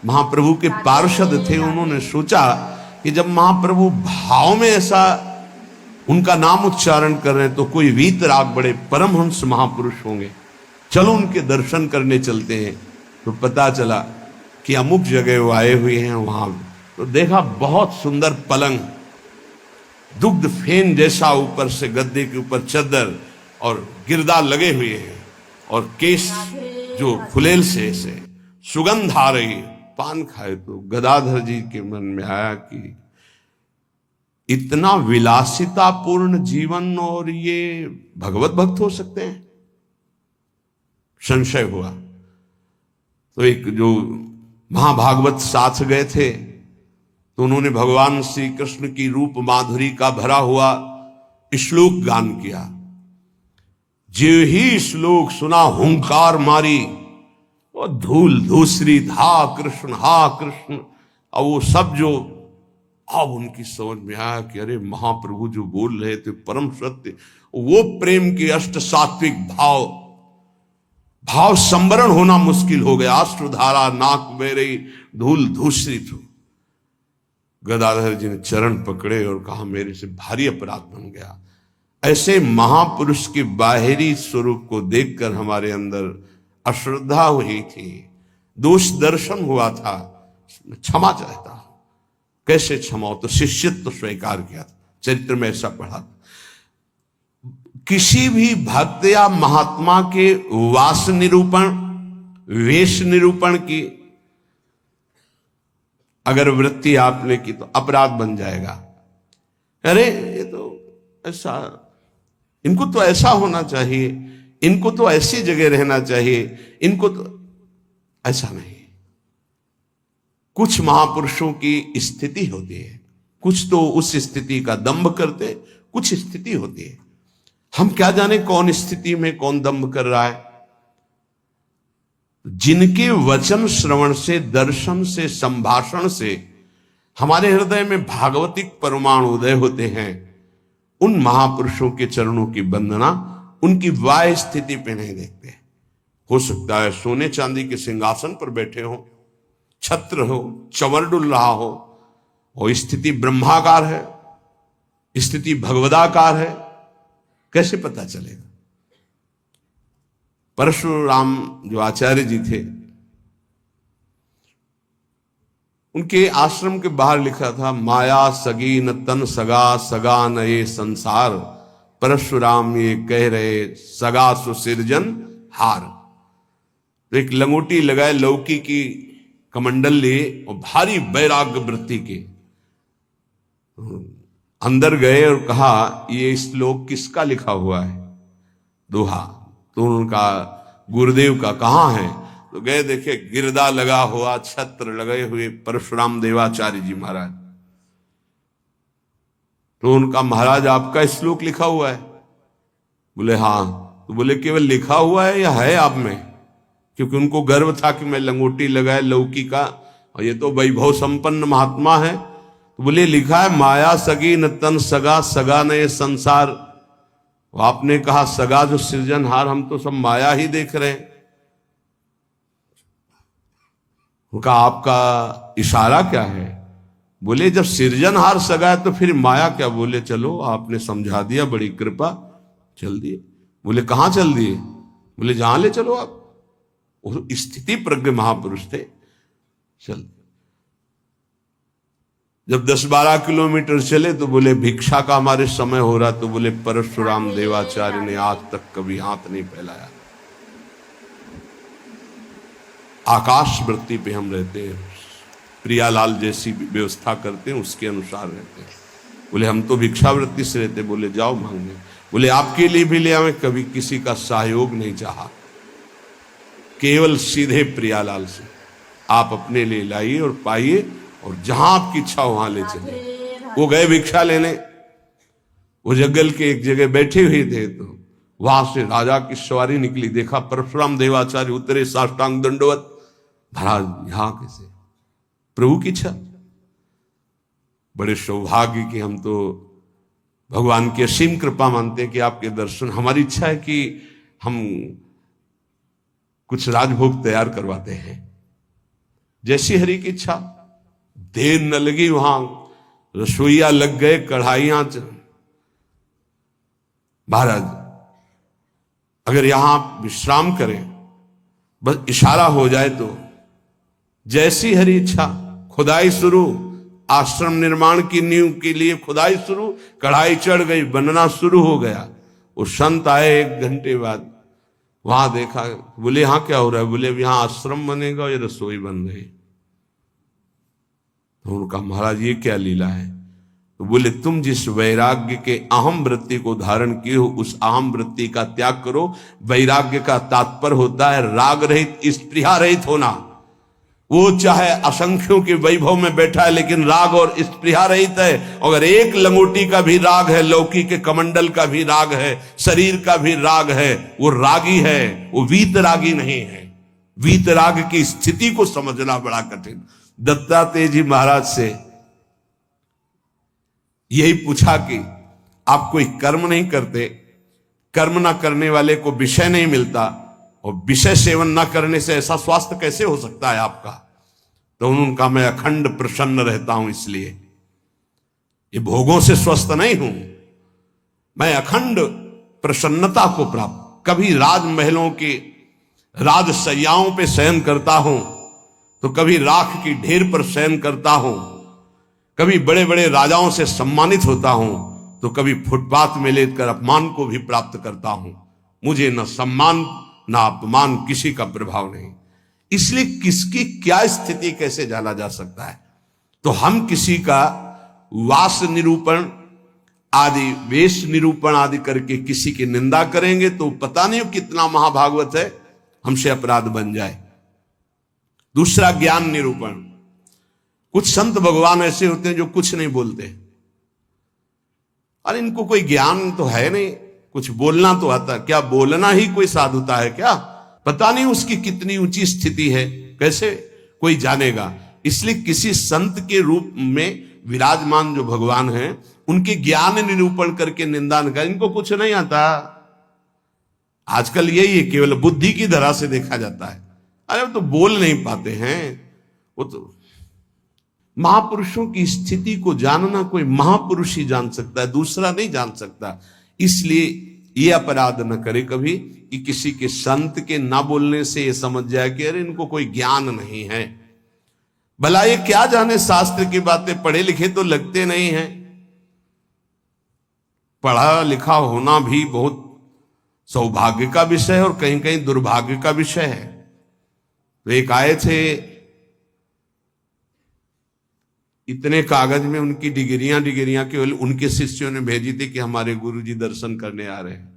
महाप्रभु के पार्षद थे, उन्होंने सोचा कि जब महाप्रभु भाव में ऐसा उनका नाम उच्चारण कर रहे हैं तो कोई वीतराग बड़े परमहंस महापुरुष होंगे, चलो उनके दर्शन करने चलते हैं। तो पता चला कि अमुक जगह वो आए हुए हैं। वहां तो देखा बहुत सुंदर पलंग, दुग्ध फेन जैसा, ऊपर से गद्दे के ऊपर चादर और गिरदा लगे हुए हैं और केश जो फुलेल से ऐसे सुगंध आ रही है। पान खाए तो गदाधर जी के मन में आया कि इतना विलासितापूर्ण जीवन और ये भगवत भक्त हो सकते हैं। संशय हुआ तो एक जो महाभागवत साथ गए थे तो उन्होंने भगवान श्री कृष्ण की रूप माधुरी का भरा हुआ श्लोक गान किया। जो ही श्लोक सुना हुंकार मारी और धूल धूसरी, हा कृष्ण हा कृष्ण। और वो सब जो अब उनकी समझ में आया कि अरे महाप्रभु जो बोल रहे थे परम सत्य, वो प्रेम के अष्ट सात्विक भाव संवरण होना मुश्किल हो गया। अश्रुधारा नाक बह रही, धूल धूसरित हो। गदाधर जी ने चरण पकड़े और कहा मेरे से भारी अपराध बन गया। ऐसे महापुरुष के बाहरी स्वरूप को देखकर हमारे अंदर अश्रद्धा हुई थी, दोष दर्शन हुआ था, क्षमा चाहता। कैसे क्षमा हो? तो शिष्यत्व स्वीकार किया था, चरित्र में ऐसा पढ़ा। किसी भी भक्त या महात्मा के वास निरूपण, वेश निरूपण की अगर वृत्ति आपने की तो अपराध बन जाएगा। अरे ये तो ऐसा, इनको तो ऐसा होना चाहिए, इनको तो ऐसी जगह रहना चाहिए, इनको तो ऐसा नहीं। कुछ महापुरुषों की स्थिति होती है, कुछ तो उस स्थिति का दंभ करते, कुछ स्थिति होती है। हम क्या जाने कौन स्थिति में कौन दंभ कर रहा है। जिनके वचन श्रवण से, दर्शन से, संभाषण से हमारे हृदय में भागवतिक परमाणु उदय होते हैं, उन महापुरुषों के चरणों की वंदना उनकी वाह स्थिति पे नहीं देखते। हो सकता है सोने चांदी के सिंहासन पर बैठे हो, छत्र हो, चंवर डुल रहा हो, वो स्थिति ब्रह्माकार है, स्थिति भगवदाकार है, कैसे पता चलेगा? परशुराम जो आचार्य जी थे, उनके आश्रम के बाहर लिखा था माया सगी न तन सगा, सगा न ये संसार, परशुराम ये कह रहे सगा सुसिरजन हार। तो एक लंगोटी लगाए, लौकी की कमंडल लिए और भारी वैराग्य वृत्ति के अंदर गए और कहा ये श्लोक किसका लिखा हुआ है? दोहा। तो उनका गुरुदेव का कहाँ है? तो गए, देखे गिरदा लगा हुआ, छत्र लगे हुए परशुराम देवाचार्य जी महाराज। तो उनका महाराज आपका श्लोक लिखा हुआ है? बोले हाँ। तो बोले केवल लिखा हुआ है या है आप में? क्योंकि उनको गर्व था कि मैं लंगोटी लगाए लौकी का, और ये तो वैभव संपन्न महात्मा है। तो बोले लिखा है माया सगी न तन सगा, सगा न ये संसार। आपने कहा सगा जो सृजनहार, हम तो सब माया ही देख रहे हैं। उनका आपका इशारा क्या है? बोले जब सृजनहार सगा है तो फिर माया क्या? बोले चलो आपने समझा दिया, बड़ी कृपा, चल दिए। बोले कहां चल दिए? बोले जहां ले चलो आप। वो स्थिति प्रज्ञ महापुरुष थे, चल। जब 10-12 किलोमीटर चले तो बोले भिक्षा का हमारे समय हो रहा। तो बोले परशुराम देवाचार्य ने आज तक कभी हाथ नहीं फैलाया। आकाश वृत्ति पे हम रहते हैं, प्रियालाल जैसी व्यवस्था करते हैं उसके अनुसार रहते हैं। बोले हम तो भिक्षा वृत्ति से रहते। बोले जाओ मांगने। बोले आपके लिए भी ले आवे, कभी किसी का सहयोग नहीं चाहा, केवल सीधे प्रियालाल से आप अपने लिए लाइए और पाइए, और जहां आपकी इच्छा वहां ले चलिए। वो गए भिक्षा लेने, वो जंगल के एक जगह बैठे हुए थे, तो वहां से राजा की सवारी निकली। देखा परशुराम देवाचार्य उतरे, साष्टांग दंडवत। महाराज यहां कैसे? प्रभु की इच्छा। बड़े सौभाग्य की हम तो भगवान की असीम कृपा मानते हैं कि आपके दर्शन। हमारी इच्छा है कि हम कुछ राजभोग तैयार करवाते हैं। जैसी हरि की इच्छा। देर न लगी, वहां रसोईया लग गए, कढ़ाइयां। महाराज अगर यहां विश्राम करें, बस इशारा हो जाए तो जैसी हरि इच्छा, खुदाई शुरू, आश्रम निर्माण की नींव के लिए खुदाई शुरू, कढ़ाई चढ़ गई, बनना शुरू हो गया। वो संत आए 1 घंटे बाद, वहां देखा, बोले यहां क्या हो रहा है? बोले यहां आश्रम बनेगा, ये रसोई बन गई। तो उनका महाराज ये क्या लीला है? तो बोले तुम जिस वैराग्य के अहम वृत्ति को धारण किए हो, उस अहम वृत्ति का त्याग करो। वैराग्य का तात्पर्य होता है राग रहित, स्पृहा रहित होना। वो चाहे असंख्यों के वैभव में बैठा है, लेकिन राग और स्पृहा रहित है। अगर एक लंगोटी का भी राग है, लौकी के कमंडल का भी राग है, शरीर का भी राग है, वो रागी है, वो वीतरागी नहीं है। वीतराग की स्थिति को समझना बड़ा कठिन। दत्तात्रेय जी महाराज से यही पूछा कि आप कोई कर्म नहीं करते, कर्म ना करने वाले को विषय नहीं मिलता, और विषय सेवन ना करने से ऐसा स्वास्थ्य कैसे हो सकता है आपका? तो उन्होंने कहा मैं अखंड प्रसन्न रहता हूं, इसलिए ये भोगों से स्वस्थ नहीं हूं, मैं अखंड प्रसन्नता को प्राप्त। कभी राजमहलों के राजसैयाओं पे शयन करता हूं, तो कभी राख की ढेर पर शयन करता हूं, कभी बड़े बड़े राजाओं से सम्मानित होता हूं, तो कभी फुटपाथ में लेकर अपमान को भी प्राप्त करता हूं। मुझे न सम्मान न अपमान, किसी का प्रभाव नहीं। इसलिए किसकी क्या स्थिति कैसे जाना जा सकता है? तो हम किसी का वास निरूपण आदि, वेश निरूपण आदि करके किसी की निंदा करेंगे तो पता नहीं कितना महाभागवत है, हमसे अपराध बन जाए। दूसरा ज्ञान निरूपण। कुछ संत भगवान ऐसे होते हैं जो कुछ नहीं बोलते। अरे इनको कोई ज्ञान तो है नहीं, कुछ बोलना तो आता, क्या बोलना ही कोई साधुता है क्या? पता नहीं उसकी कितनी ऊंची स्थिति है, कैसे कोई जानेगा? इसलिए किसी संत के रूप में विराजमान जो भगवान हैं, उनके ज्ञान निरूपण करके निंदा न कर। इनको कुछ नहीं आता। आजकल यही है, केवल बुद्धि की धरा से देखा जाता है। अरे वो तो बोल नहीं पाते हैं। वो तो महापुरुषों की स्थिति को जानना कोई महापुरुष ही जान सकता है, दूसरा नहीं जान सकता। इसलिए ये अपराध न करे कभी कि किसी के संत के ना बोलने से ये समझ जाए कि अरे इनको कोई ज्ञान नहीं है। भला ये क्या जाने, शास्त्र की बातें, पढ़े लिखे तो लगते नहीं हैं। पढ़ा लिखा होना भी बहुत सौभाग्य का विषय है और कहीं कहीं दुर्भाग्य का विषय है। तो एक आए थे, इतने कागज में उनकी डिग्रियां केवल उनके शिष्यों ने भेजी थी कि हमारे गुरुजी दर्शन करने आ रहे हैं।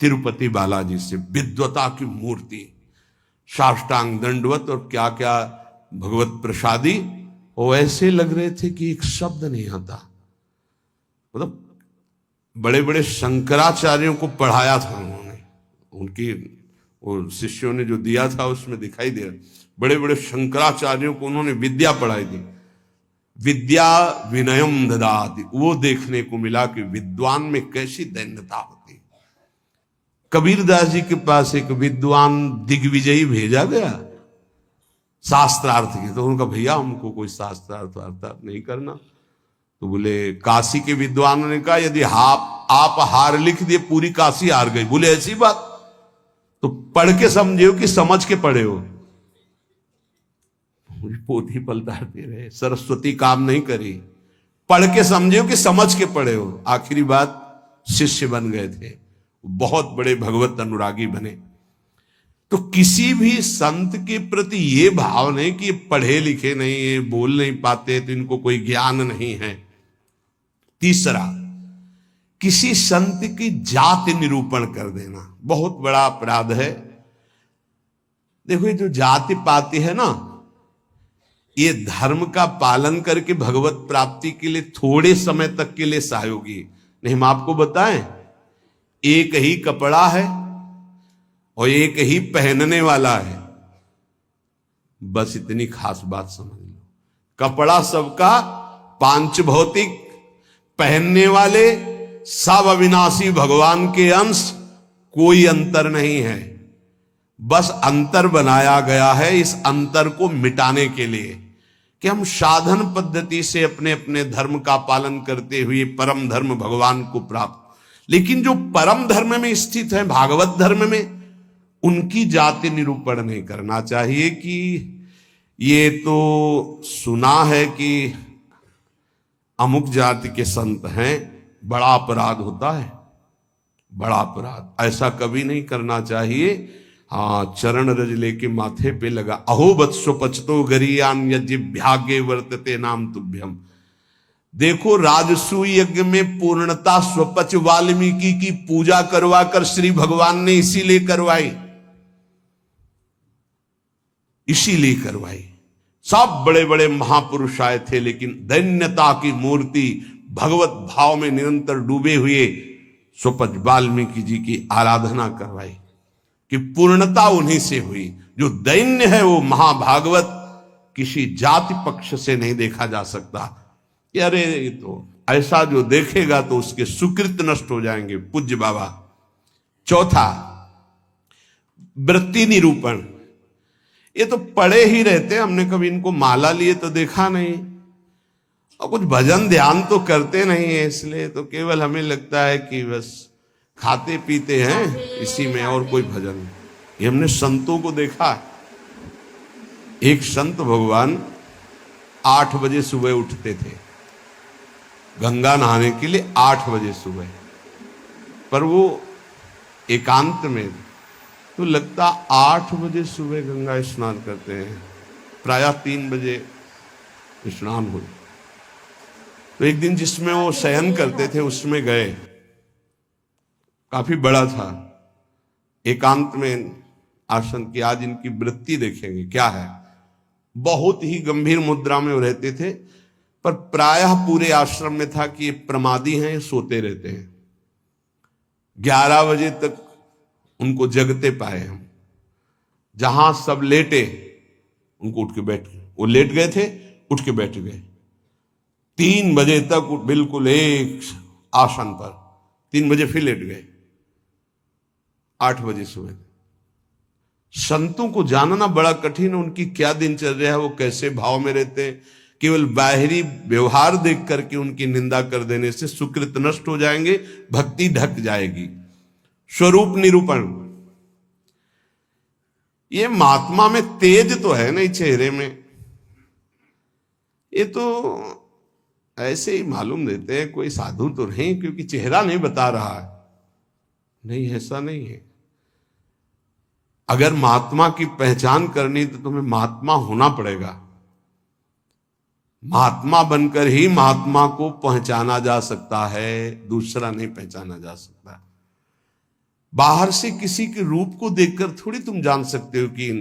तिरुपति बालाजी से विद्वता की मूर्ति, साष्टांग दंडवत और क्या क्या भगवत प्रसादी, वो ऐसे लग रहे थे कि एक शब्द नहीं आता। मतलब बड़े बड़े शंकराचार्यों को पढ़ाया था उन्होंने, उनकी वो शिष्यों ने जो दिया था उसमें दिखाई दे रहा, बड़े बड़े शंकराचार्यों को उन्होंने विद्या पढ़ाई थी। विद्या विनयम ददाति, वो देखने को मिला कि विद्वान में कैसी दैन्यता होती। कबीरदास जी के पास एक विद्वान दिग्विजयी भेजा गया शास्त्रार्थ के, तो उनका भैया हमको कोई शास्त्रार्थ नहीं करना। तो बोले काशी के विद्वानों ने कहा यदि आप हार लिख दिए पूरी काशी हार गई। बोले ऐसी बात? तो पढ़ के समझे हो कि समझ के पढ़े हो? पोथी पलटाते रहे, सरस्वती काम नहीं करी। पढ़ के समझे हो कि समझ के पढ़े हो? आखिरी बात शिष्य बन गए थे, बहुत बड़े भगवत अनुरागी बने। तो किसी भी संत के प्रति ये भाव नहीं कि पढ़े लिखे नहीं है, बोल नहीं पाते, तो इनको कोई ज्ञान नहीं है। तीसरा, किसी संत की जाति निरूपण कर देना बहुत बड़ा अपराध है। देखो ये जो जाति पाति है ना, ये धर्म का पालन करके भगवत प्राप्ति के लिए थोड़े समय तक के लिए सहयोगी नहीं। हम आपको बताएं, एक ही कपड़ा है और एक ही पहनने वाला है, बस इतनी खास बात समझ लो। कपड़ा सबका पांच भौतिक, पहनने वाले सब अविनाशी भगवान के अंश, कोई अंतर नहीं है। बस अंतर बनाया गया है इस अंतर को मिटाने के लिए कि हम साधन पद्धति से अपने अपने धर्म का पालन करते हुए परम धर्म भगवान को प्राप्त, लेकिन जो परम धर्म में स्थित है भागवत धर्म में, उनकी जाति निरूपण नहीं करना चाहिए कि ये तो सुना है कि अमुक जाति के संत हैं, बड़ा अपराध होता है, बड़ा अपराध, ऐसा कभी नहीं करना चाहिए। हाँ, चरण रज लेके माथे पे लगा, अहो वत्सो पचतो गरीयान यज्ञागे वर्तते नाम तुभ्यम। देखो राजसूय यज्ञ में पूर्णता स्वपच वाल्मीकि की पूजा करवा कर श्री भगवान ने इसीलिए करवाई, इसीलिए करवाई। सब बड़े बड़े महापुरुष आए थे, लेकिन दैन्यता की मूर्ति भगवत भाव में निरंतर डूबे हुए स्वपच वाल्मीकि जी की आराधना करवाई कि पूर्णता उन्हीं से हुई। जो दैन्य है वो महाभागवत किसी जाति पक्ष से नहीं देखा जा सकता कि अरे ये तो ऐसा जो देखेगा तो उसके सुकृत नष्ट हो जाएंगे। पूज्य बाबा। चौथा, वृत्ति निरूपण। ये तो पढ़े ही रहते, हमने कभी इनको माला लिए तो देखा नहीं, और कुछ भजन ध्यान तो करते नहीं है, इसलिए तो केवल हमें लगता है कि बस खाते पीते हैं इसी में, और कोई भजन नहीं। ये हमने संतों को देखा है। एक संत भगवान 8 बजे सुबह उठते थे गंगा नहाने के लिए, 8 बजे सुबह, पर वो एकांत में, तो लगता 8 बजे सुबह गंगा स्नान करते हैं, प्रायः 3 बजे स्नान हो। तो एक दिन जिसमें वो शयन करते थे उसमें गए, काफी बड़ा था, एकांत में आसन की। आज इनकी वृत्ति देखेंगे क्या है। बहुत ही गंभीर मुद्रा में वो रहते थे, पर प्रायः पूरे आश्रम में था कि ये प्रमादी हैं, ये सोते रहते हैं। 11 बजे तक उनको जगते पाए हम, जहां सब लेटे उनको उठ के बैठ गए, वो लेट गए थे उठ के बैठ गए। 3 बजे तक बिल्कुल एक आसन पर, 3 बजे फिर लेट गए, 8 बजे सुबह। संतों को जानना बड़ा कठिन है, उनकी क्या दिनचर्या है, वो कैसे भाव में रहते हैं। केवल बाहरी व्यवहार देख करके उनकी निंदा कर देने से सुकृत नष्ट हो जाएंगे, भक्ति ढक जाएगी। स्वरूप निरूपण। ये महात्मा में तेज तो है नहीं चेहरे में, ये तो ऐसे ही मालूम देते हैं कोई साधु तो नहीं, क्योंकि चेहरा नहीं बता रहा है। नहीं, ऐसा नहीं है। अगर महात्मा की पहचान करनी तो तुम्हें महात्मा होना पड़ेगा। महात्मा बनकर ही महात्मा को पहचाना जा सकता है, दूसरा नहीं पहचाना जा सकता। बाहर से किसी के रूप को देखकर थोड़ी तुम जान सकते हो कि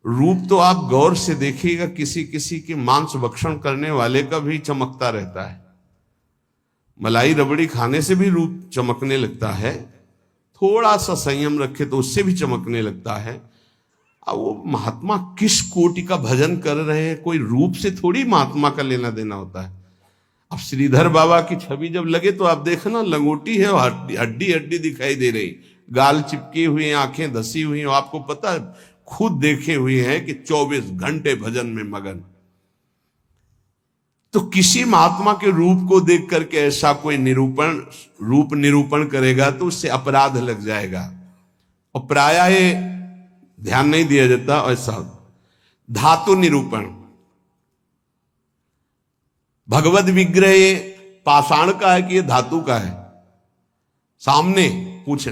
रूप तो आप गौर से देखिएगा, किसी किसी के मांस भक्षण करने वाले का भी चमकता रहता है। मलाई रबड़ी खाने से भी रूप चमकने लगता है, थोड़ा सा संयम रखे तो उससे भी चमकने लगता है। अब वो महात्मा किस कोटि का भजन कर रहे हैं, कोई रूप से थोड़ी महात्मा का लेना देना होता है। अब श्रीधर बाबा की छवि जब लगे तो आप देखना, लंगोटी है, हड्डी हड्डी दिखाई दे रही, गाल चिपकी हुई, आंखें धसी हुई। आपको पता है, खुद देखे हुए हैं कि 24 घंटे भजन में मगन। तो किसी महात्मा के रूप को देख करके ऐसा कोई रूप निरूपण करेगा तो उससे अपराध लग जाएगा, और प्रायः ध्यान नहीं दिया जाता। ऐसा धातु निरूपण। भगवत विग्रह ये पाषाण का है कि ये धातु का है, सामने पूछे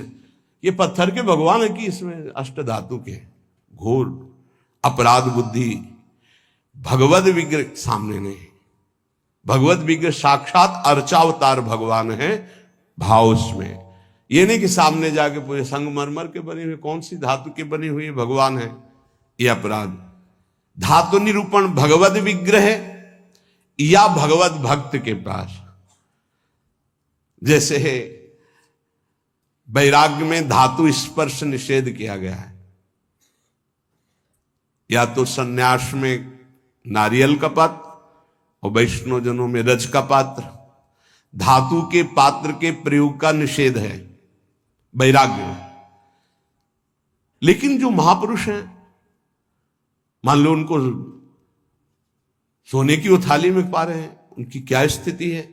ये पत्थर के भगवान है कि इसमें अष्ट धातु के। घोर अपराध बुद्धि। भगवत विग्रह सामने नहीं, भगवत विग्रह साक्षात अर्चावतार भगवान है, भाव उसमें। ये नहीं कि सामने जाके पूरे संगमरमर के बने हुए, कौन सी धातु के बनी हुई भगवान है, ये अपराध। धातु निरूपण भगवत विग्रह या भगवत भक्त के पास। जैसे वैराग्य में धातु स्पर्श निषेध किया गया है, या तो सन्यास में नारियल का पात्र और वैष्णव जनों में रज का पात्र। धातु के पात्र के प्रयोग का निषेध है वैराग्य में। लेकिन जो महापुरुष हैं, मान लो उनको सोने की वो थाली में पा रहे हैं, उनकी क्या स्थिति है।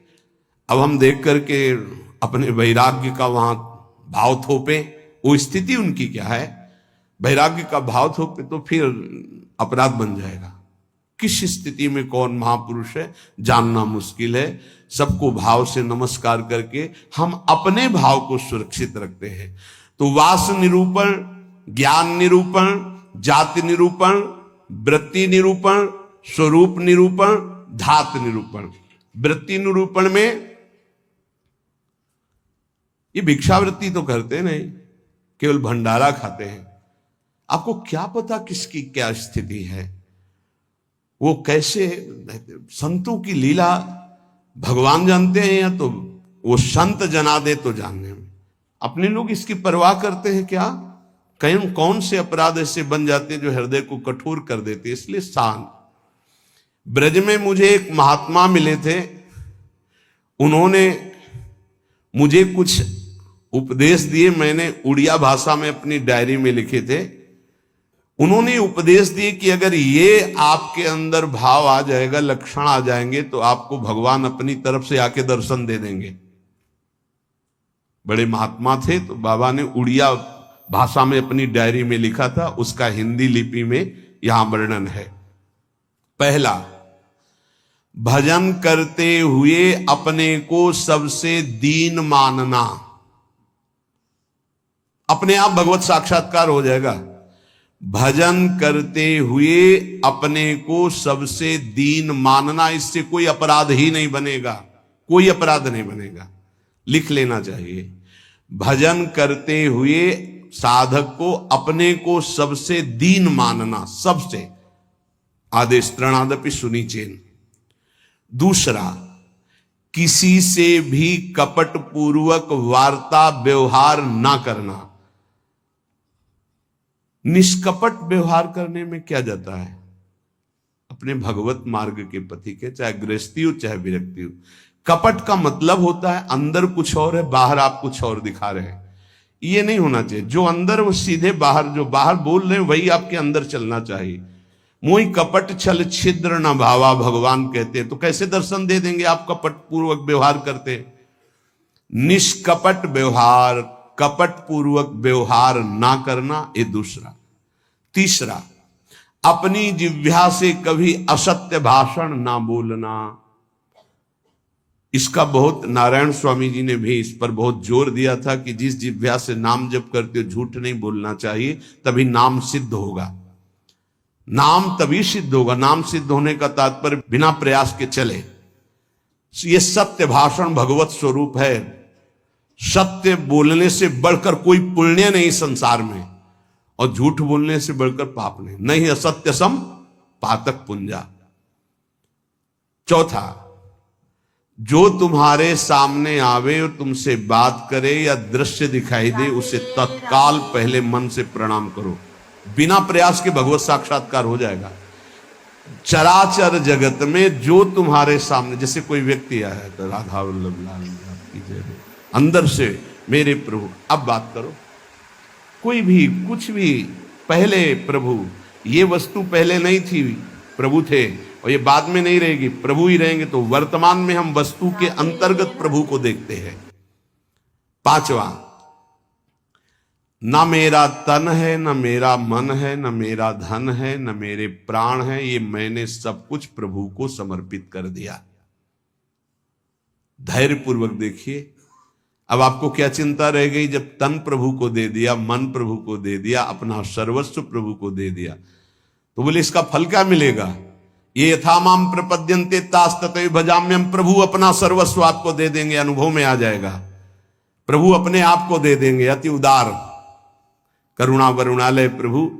अब हम देख करके अपने वैराग्य का वहां भाव थोपे, वो स्थिति उनकी क्या है। वैराग्य का भाव थोपे तो फिर अपराध बन जाएगा। किस स्थिति में कौन महापुरुष है जानना मुश्किल है। सबको भाव से नमस्कार करके हम अपने भाव को सुरक्षित रखते हैं। तो वास निरूपण, ज्ञान निरूपण, जाति निरूपण, वृत्ति निरूपण, स्वरूप निरूपण, धात निरूपण। वृत्ति निरूपण में ये भिक्षावृत्ति तो करते नहीं, केवल भंडारा खाते हैं। आपको क्या पता किसकी क्या स्थिति है, वो कैसे। संतों की लीला भगवान जानते हैं या तो वो संत जना दे तो जानने में। अपने लोग इसकी परवाह करते हैं क्या। कहीं कौन से अपराध ऐसे बन जाते हैं जो हृदय को कठोर कर देते। इसलिए शांत। ब्रज में मुझे एक महात्मा मिले थे, उन्होंने मुझे कुछ उपदेश दिए। मैंने उड़िया भाषा में अपनी डायरी में लिखे थे। उन्होंने उपदेश दिए कि अगर ये आपके अंदर भाव आ जाएगा, लक्षण आ जाएंगे, तो आपको भगवान अपनी तरफ से आके दर्शन दे देंगे। बड़े महात्मा थे, तो बाबा ने उड़िया भाषा में अपनी डायरी में लिखा था, उसका हिंदी लिपि में यहां वर्णन है। पहला, भजन करते हुए अपने को सबसे दीन मानना। अपने आप भगवत साक्षात्कार हो जाएगा। भजन करते हुए अपने को सबसे दीन मानना, इससे कोई अपराध ही नहीं बनेगा, कोई अपराध नहीं बनेगा। लिख लेना चाहिए। भजन करते हुए साधक को अपने को सबसे दीन मानना, सबसे। आदेश त्रणादपि सुनिचेन। दूसरा, किसी से भी कपट पूर्वक वार्ता व्यवहार ना करना। निष्कपट व्यवहार करने में क्या जाता है। अपने भगवत मार्ग के पथि के, चाहे गृहस्थी हो चाहे विरक्ति हो। कपट का मतलब होता है अंदर कुछ और है, बाहर आप कुछ और दिखा रहे हैं। ये नहीं होना चाहिए। जो अंदर वो सीधे बाहर, जो बाहर बोल रहे हैं वही आपके अंदर चलना चाहिए। मोहि कपट छल छिद्र न भावा, भगवान कहते हैं। तो कैसे दर्शन दे देंगे आप कपट पूर्वक व्यवहार करते। निष्कपट व्यवहार, कपट पूर्वक व्यवहार ना करना, ये दूसरा। तीसरा, अपनी जिह्वा से कभी असत्य भाषण ना बोलना। इसका बहुत नारायण स्वामी जी ने भी इस पर बहुत जोर दिया था कि जिस जिह्वा से नाम जप करते हो झूठ नहीं बोलना चाहिए, तभी नाम सिद्ध होगा। नाम तभी सिद्ध होगा। नाम सिद्ध होने का तात्पर्य बिना प्रयास के चले। ये सत्य भाषण भगवत स्वरूप है। सत्य बोलने से बढ़कर कोई पुण्य नहीं संसार में, और झूठ बोलने से बढ़कर पाप नहीं। नहीं असत्य सम पातक पुंजा। चौथा, जो तुम्हारे सामने आवे और तुमसे बात करे या दृश्य दिखाई दे, उसे तत्काल पहले मन से प्रणाम करो। बिना प्रयास के भगवत साक्षात्कार हो जाएगा। चराचर जगत में जो तुम्हारे सामने, जैसे कोई व्यक्ति आया है तो राधा वल्लभ लाल की जय हो, अंदर से मेरे प्रभु, अब बात करो। कोई भी कुछ भी, पहले प्रभु, ये वस्तु पहले नहीं थी, प्रभु थे, और ये बाद में नहीं रहेगी, प्रभु ही रहेंगे। तो वर्तमान में हम वस्तु के अंतर्गत प्रभु को देखते हैं। पांचवा, ना मेरा तन है, न मेरा मन है, न मेरा धन है, न मेरे प्राण है, ये मैंने सब कुछ प्रभु को समर्पित कर दिया। धैर्य पूर्वक देखिए। अब आपको क्या चिंता रह गई जब तन प्रभु को दे दिया, मन प्रभु को दे दिया, अपना सर्वस्व प्रभु को दे दिया। तो बोले इसका फल क्या मिलेगा। ये यथा माम प्रपद्यन्ते तास तथैव भजाम्यहम्। प्रभु अपना सर्वस्व आपको दे देंगे, अनुभव में आ जाएगा। प्रभु अपने आप को दे देंगे। अति उदार करुणा वरुणालय प्रभु।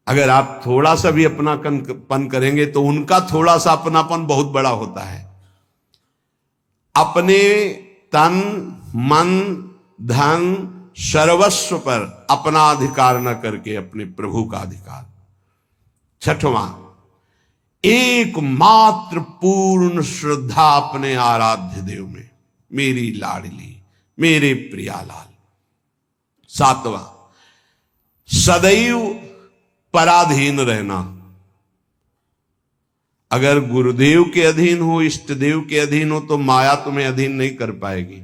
अगर आप थोड़ा सा भी अपनापन करेंगे तो उनका थोड़ा सा अपनापन बहुत बड़ा होता है। अपने तन मन धन सर्वस्व पर अपना अधिकार न करके अपने प्रभु का अधिकार। छठवां, एकमात्र पूर्ण श्रद्धा अपने आराध्य देव में, मेरी लाडली, मेरे प्रियालाल। सातवां, सदैव पराधीन रहना। अगर गुरुदेव के अधीन हो, इष्ट देव के अधीन हो, तो माया तुम्हें अधीन नहीं कर पाएगी।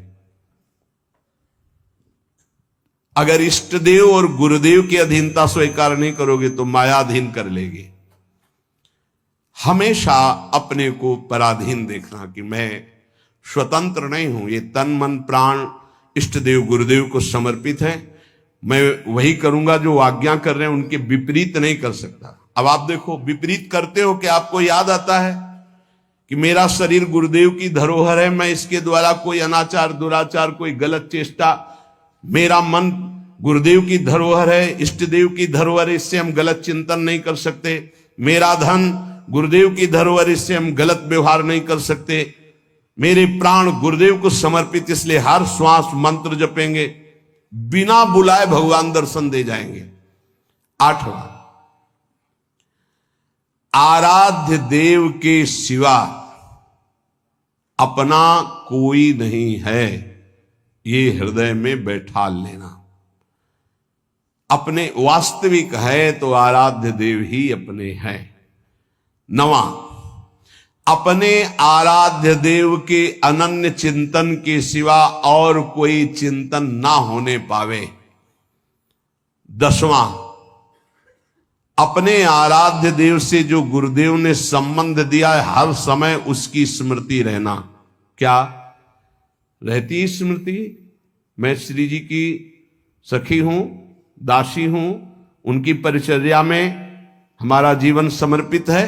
अगर इष्ट देव और गुरुदेव की अधीनता स्वीकार नहीं करोगे तो माया अधीन कर लेगी। हमेशा अपने को पराधीन देखना कि मैं स्वतंत्र नहीं हूं, ये तन मन प्राण इष्ट देव गुरुदेव को समर्पित है, मैं वही करूंगा जो आज्ञा कर रहे हैं, उनके विपरीत नहीं कर सकता। अब आप देखो, विपरीत करते हो कि आपको याद आता है कि मेरा शरीर गुरुदेव की धरोहर है, मैं इसके द्वारा कोई अनाचार दुराचार कोई गलत चेष्टा, मेरा मन गुरुदेव की धरोहर है, इष्ट देव की धरोहर है, इससे हम गलत चिंतन नहीं कर सकते। मेरा धन गुरुदेव की धरोहर, इससे हम गलत व्यवहार नहीं कर सकते। मेरे प्राण गुरुदेव को समर्पित, इसलिए हर श्वास मंत्र जपेंगे, बिना बुलाए भगवान दर्शन दे जाएंगे। 8वां, आराध्य देव के सिवा अपना कोई नहीं है, ये हृदय में बैठा लेना। अपने वास्तविक है तो आराध्य देव ही अपने हैं। 9वां, अपने आराध्य देव के अनन्य चिंतन के सिवा और कोई चिंतन ना होने पावे। 10वां, अपने आराध्य देव से जो गुरुदेव ने संबंध दिया है, हर समय उसकी स्मृति रहना। क्या रहती स्मृति? मैं श्री जी की सखी हूं, दासी हूं, उनकी परिचर्या में हमारा जीवन समर्पित है,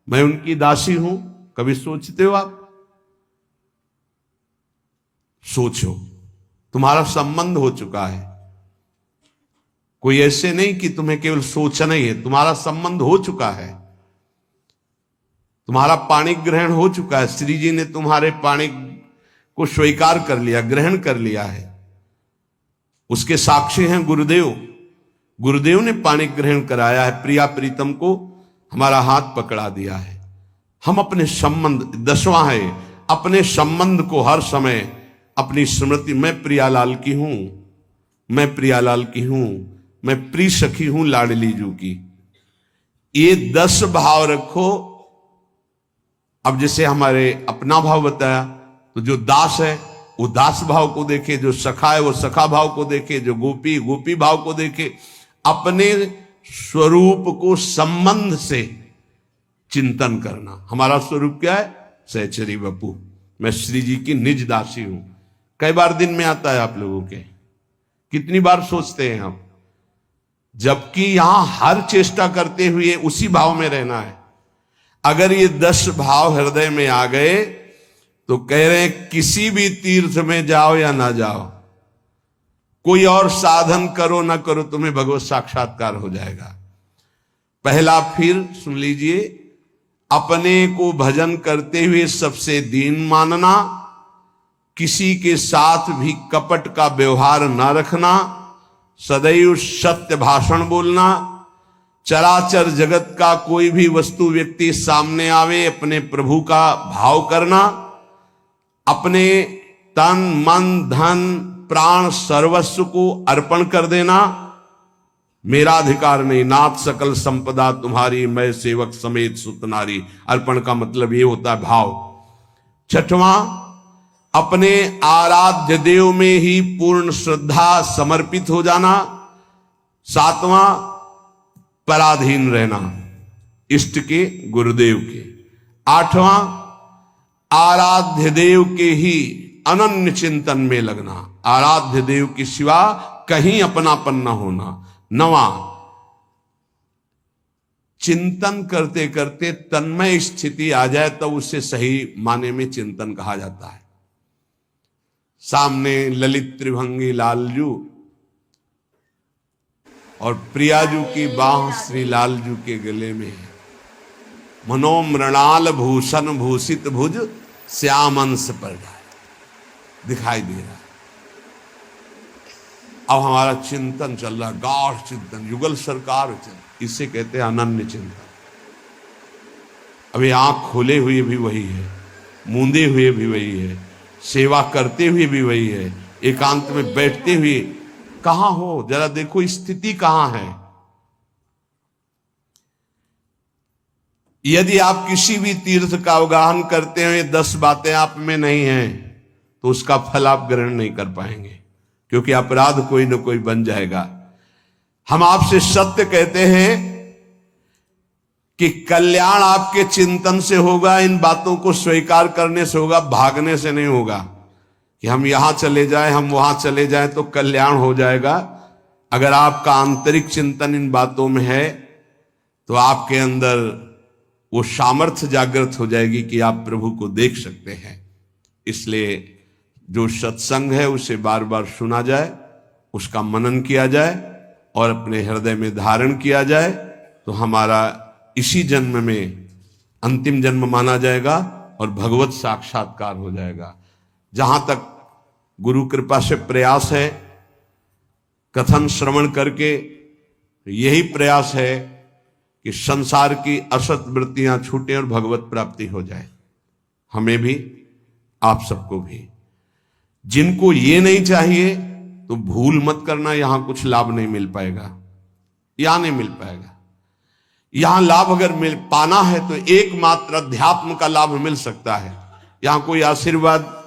मैं उनकी दासी हूं। कभी सोचते हो आप? सोचो, तुम्हारा संबंध हो चुका है। कोई ऐसे नहीं कि तुम्हें केवल सोचना ही है, तुम्हारा संबंध हो चुका है, तुम्हारा पाणी ग्रहण हो चुका है। श्री जी ने तुम्हारे पाणी को स्वीकार कर लिया, ग्रहण कर लिया है। उसके साक्षी हैं गुरुदेव। गुरुदेव ने पाणी ग्रहण कराया है, प्रिया प्रीतम को हमारा हाथ पकड़ा दिया है। हम अपने संबंध, 10वां है, अपने संबंध को हर समय अपनी स्मृति, मैं प्रियालाल की हूं, मैं प्रियालाल की हूं, मैं प्रिय सखी हूं लाडली जू की। ये 10 भाव रखो। अब जैसे हमारे अपना भाव बताया, तो जो दास है वो दास भाव को देखे, जो सखा है वो सखा भाव को देखे, जो गोपी गोपी भाव को देखे। अपने स्वरूप को संबंध से चिंतन करना। हमारा स्वरूप क्या है? सहचरी बपू, मैं श्री जी की निज दासी हूं। कई बार दिन में आता है आप लोगों के, कितनी बार सोचते हैं हम? जबकि यहां हर चेष्टा करते हुए उसी भाव में रहना है। अगर ये 10 भाव हृदय में आ गए तो कह रहे हैं किसी भी तीर्थ में जाओ या ना जाओ, कोई और साधन करो ना करो, तुम्हें भगवत साक्षात्कार हो जाएगा। पहला फिर सुन लीजिए, अपने को भजन करते हुए सबसे दीन मानना, किसी के साथ भी कपट का व्यवहार ना रखना, सदैव सत्य भाषण बोलना, चराचर जगत का कोई भी वस्तु व्यक्ति सामने आवे अपने प्रभु का भाव करना, अपने तन मन धन प्राण सर्वस्व को अर्पण कर देना। मेरा अधिकार नहीं, नाथ सकल संपदा तुम्हारी, मैं सेवक समेत सुत नारी। अर्पण का मतलब ये होता है भाव। 6वां, अपने आराध्य देव में ही पूर्ण श्रद्धा समर्पित हो जाना। 7वां, पराधीन रहना इष्ट के गुरुदेव के। 8वां, आराध्य देव के ही अनन्य चिंतन में लगना, आराध्य देव के सिवा कहीं अपनापन न होना। 9वां, चिंतन करते करते तन्मय स्थिति आ जाए तब उसे सही माने में चिंतन कहा जाता है। सामने ललित त्रिभंगी लालजू और प्रियाजू की बाह श्री लालजू के गले में, मनोमृणाल भूषण भूषित भुज श्याम अंश पर दिखाई दे रहा है। अब हमारा चिंतन चल रहा, गाढ़ चिंतन, युगल सरकार चिंतन, इसे कहते हैं अनन्य चिंतन। अभी आंख खोले हुए भी वही है, मूंदे हुए भी वही है, सेवा करते हुए भी वही है, एकांत में बैठते हुए कहां हो, जरा देखो स्थिति कहां है। यदि आप किसी भी तीर्थ का अवगाहन करते हो, ये 10 बातें आप में नहीं हैं, तो उसका फल आप ग्रहण नहीं कर पाएंगे, क्योंकि अपराध कोई ना कोई बन जाएगा। हम आपसे सत्य कहते हैं कि कल्याण आपके चिंतन से होगा, इन बातों को स्वीकार करने से होगा, भागने से नहीं होगा कि हम यहां चले जाएं, हम वहां चले जाएं तो कल्याण हो जाएगा। अगर आपका आंतरिक चिंतन इन बातों में है तो आपके अंदर वो सामर्थ्य जागृत हो जाएगी कि आप प्रभु को देख सकते हैं। इसलिए जो सत्संग है उसे बार बार सुना जाए, उसका मनन किया जाए और अपने हृदय में धारण किया जाए, तो हमारा इसी जन्म में अंतिम जन्म माना जाएगा और भगवत साक्षात्कार हो जाएगा। जहां तक गुरु कृपा से प्रयास है, कथन श्रवण करके यही प्रयास है कि संसार की असत वृत्तियां छूटें और भगवत प्राप्ति हो जाए, हमें भी आप सबको भी। जिनको ये नहीं चाहिए तो भूल मत करना, यहां कुछ लाभ नहीं मिल पाएगा, यहां नहीं मिल पाएगा। यहां लाभ अगर मिल पाना है तो एकमात्र अध्यात्म का लाभ मिल सकता है। यहां कोई आशीर्वाद,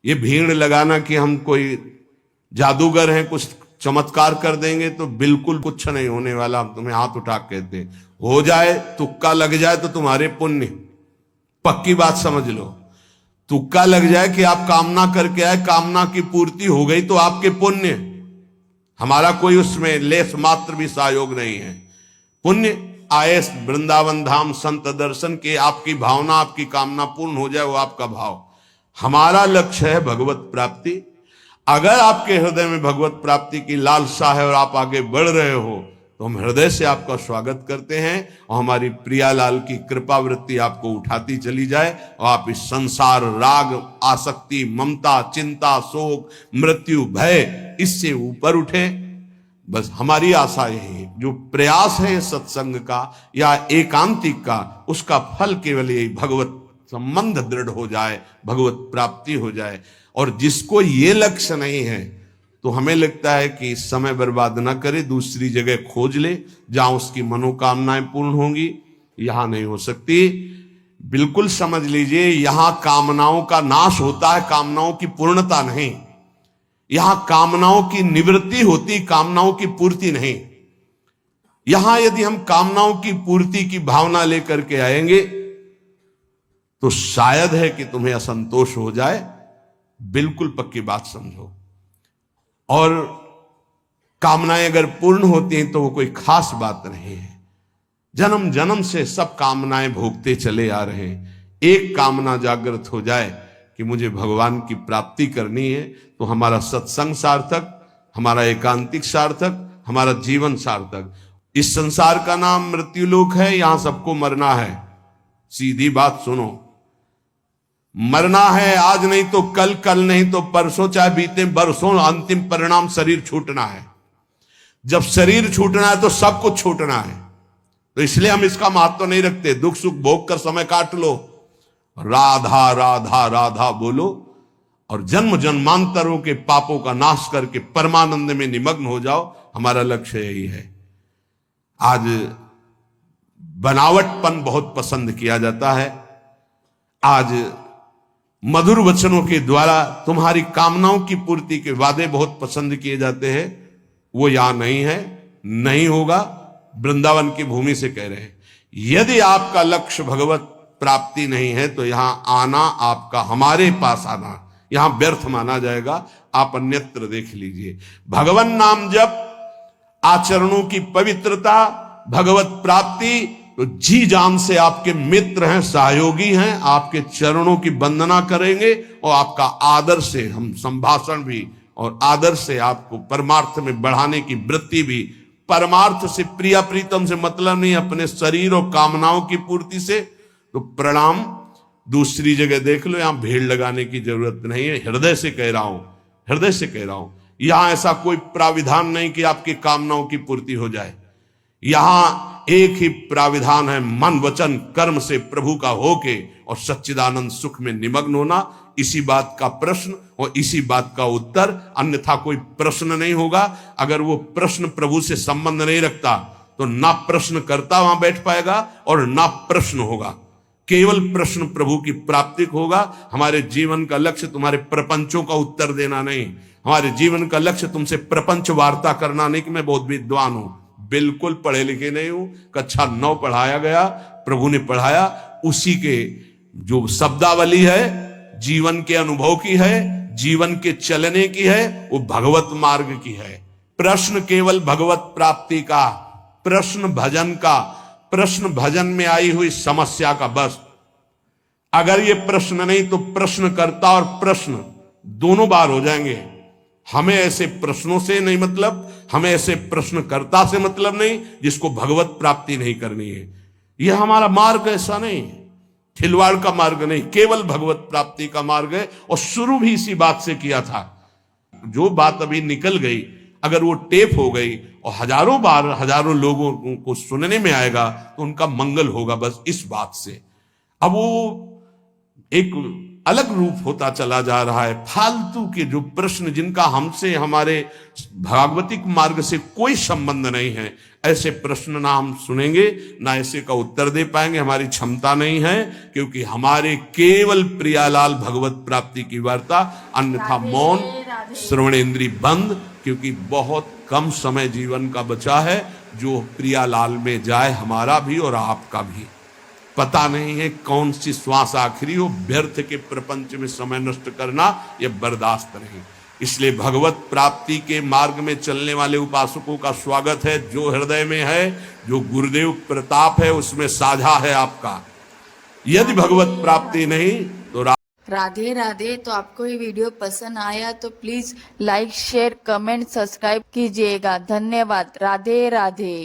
ये भीड़ लगाना कि हम कोई जादूगर हैं, कुछ चमत्कार कर देंगे, तो बिल्कुल कुछ नहीं होने वाला। हम तुम्हें हाथ उठा कहते, हो जाए, तुक्का लग जाए तो तुम्हारे पुण्य, पक्की बात समझ लो। तुक्का लग जाए कि आप कामना करके आए, कामना की पूर्ति हो गई तो आपके पुण्य, हमारा कोई उसमें लेस मात्र भी सहयोग नहीं है। पुण्य आए वृंदावन धाम संत दर्शन के, आपकी भावना, आपकी कामना पूर्ण हो जाए, वो आपका भाव। हमारा लक्ष्य है भगवत प्राप्ति। अगर आपके हृदय में भगवत प्राप्ति की लालसा है और आप आगे बढ़ रहे हो, तो हम हृदय से आपका स्वागत करते हैं और हमारी प्रियालाल की कृपा वृत्ति आपको उठाती चली जाए और आप इस संसार, राग, आसक्ति, ममता, चिंता, शोक, मृत्यु, भय, इससे ऊपर उठे। बस हमारी आशा यही है। जो प्रयास है सत्संग का या एकांतिक का, उसका फल केवल यही, भगवत संबंध दृढ़ हो जाए, भगवत प्राप्ति हो जाए। और जिसको ये लक्ष्य नहीं है तो हमें लगता है कि समय बर्बाद ना करे, दूसरी जगह खोज ले जहां उसकी मनोकामनाएं पूर्ण होंगी। यहां नहीं हो सकती। बिल्कुल समझ लीजिए, यहां कामनाओं का नाश होता है, कामनाओं की पूर्णता नहीं। यहां कामनाओं की निवृत्ति होती, कामनाओं की पूर्ति नहीं। यहां यदि हम कामनाओं की पूर्ति की भावना लेकर के आएंगे तो शायद है कि तुम्हें असंतोष हो जाए। बिल्कुल पक्की बात समझो। और कामनाएं अगर पूर्ण होती हैं तो वो कोई खास बात नहीं है। जन्म जन्म से सब कामनाएं भोगते चले आ रहे हैं। एक कामना जागृत हो जाए कि मुझे भगवान की प्राप्ति करनी है, तो हमारा सत्संग सार्थक, हमारा एकांतिक सार्थक, हमारा जीवन सार्थक। इस संसार का नाम मृत्युलोक है, यहां सबको मरना है। सीधी बात सुनो, मरना है, आज नहीं तो कल, कल नहीं तो परसों, चाहे बीते बरसों, अंतिम परिणाम शरीर छूटना है। जब शरीर छूटना है तो सब कुछ छूटना है। तो इसलिए हम इसका महत्व नहीं रखते। दुख सुख भोग कर समय काट लो, राधा राधा राधा बोलो और जन्म जन्मांतरों के पापों का नाश करके परमानंद में निमग्न हो जाओ। हमारा लक्ष्य यही है। आज बनावटपन बहुत पसंद किया जाता है। आज मधुर वचनों के द्वारा तुम्हारी कामनाओं की पूर्ति के वादे बहुत पसंद किए जाते हैं। वो यहां नहीं है, नहीं होगा। वृंदावन की भूमि से कह रहे हैं, यदि आपका लक्ष्य भगवत प्राप्ति नहीं है तो यहां आना, आपका हमारे पास आना यहां व्यर्थ माना जाएगा। आप अन्यत्र देख लीजिए। भगवान नाम जप, आचरणों की पवित्रता, भगवत प्राप्ति, तो जी जान से आपके मित्र हैं, सहयोगी हैं, आपके चरणों की वंदना करेंगे और आपका आदर से हम संभाषण भी और आदर से आपको परमार्थ में बढ़ाने की वृत्ति भी। परमार्थ से, प्रिया प्रीतम से मतलब नहीं, अपने शरीर और कामनाओं की पूर्ति से। तो प्रणाम, दूसरी जगह देख लो, यहां भीड़ लगाने की जरूरत नहीं है। हृदय से कह रहा हूं, हृदय से कह रहा हूं। यहां ऐसा कोई प्राविधान नहीं कि आपकी कामनाओं की पूर्ति हो जाए। यहां एक ही प्राविधान है, मन वचन कर्म से प्रभु का होके और सच्चिदानंद सुख में निमग्न होना। इसी बात का प्रश्न और इसी बात का उत्तर, अन्यथा कोई प्रश्न नहीं होगा। अगर वो प्रश्न प्रभु से संबंध नहीं रखता तो ना प्रश्न करता वहां बैठ पाएगा और ना प्रश्न होगा। केवल प्रश्न प्रभु की प्राप्ति को होगा। हमारे जीवन का लक्ष्य तुम्हारे प्रपंचों का उत्तर देना नहीं, हमारे जीवन का लक्ष्य तुमसे प्रपंच वार्ता करना नहीं कि मैं बहुत विद्वान हूं, बिल्कुल पढ़े लिखे नहीं हूं। कक्षा 9 पढ़ाया गया, प्रभु ने पढ़ाया, उसी के जो शब्दावली है जीवन के अनुभव की है, जीवन के चलने की है, वो भगवत मार्ग की है। प्रश्न केवल भगवत प्राप्ति का, प्रश्न भजन का, प्रश्न भजन में आई हुई समस्या का बस। अगर ये प्रश्न नहीं तो प्रश्नकर्ता और प्रश्न दोनों बार हो जाएंगे। हमें ऐसे प्रश्नों से नहीं मतलब, हमें ऐसे प्रश्नकर्ता से मतलब नहीं जिसको भगवत प्राप्ति नहीं करनी है। यह हमारा मार्ग ऐसा नहीं, खिलवाड़ का मार्ग नहीं, केवल भगवत प्राप्ति का मार्ग है। और शुरू भी इसी बात से किया था। जो बात अभी निकल गई, अगर वो टेप हो गई और हजारों बार हजारों लोगों को सुनने में आएगा तो उनका मंगल होगा बस इस बात से। अब वो एक अलग रूप होता चला जा रहा है। फालतू के जो प्रश्न जिनका हमसे, हमारे भागवतिक मार्ग से कोई संबंध नहीं है, ऐसे प्रश्न ना हम सुनेंगे, ना ऐसे का उत्तर दे पाएंगे, हमारी क्षमता नहीं है। क्योंकि हमारे केवल प्रियालाल भगवत प्राप्ति की वार्ता, अन्यथा मौन, श्रवणेन्द्रिय बंद। क्योंकि बहुत कम समय जीवन का बचा है जो प्रियालाल में जाए, हमारा भी और आपका भी। पता नहीं है कौन सी श्वास आखिरी हो, व्यर्थ के प्रपंच में समय नष्ट करना यह बर्दाश्त नहीं। इसलिए भगवत प्राप्ति के मार्ग में चलने वाले उपासकों का स्वागत है। जो हृदय में है, जो गुरुदेव प्रताप है, उसमें साझा है आपका। यदि भगवत प्राप्ति नहीं तो राधे राधे। तो आपको ये वीडियो पसंद आया तो please like, share, comment, subscribe कीजिएगा। धन्यवाद। राधे राधे।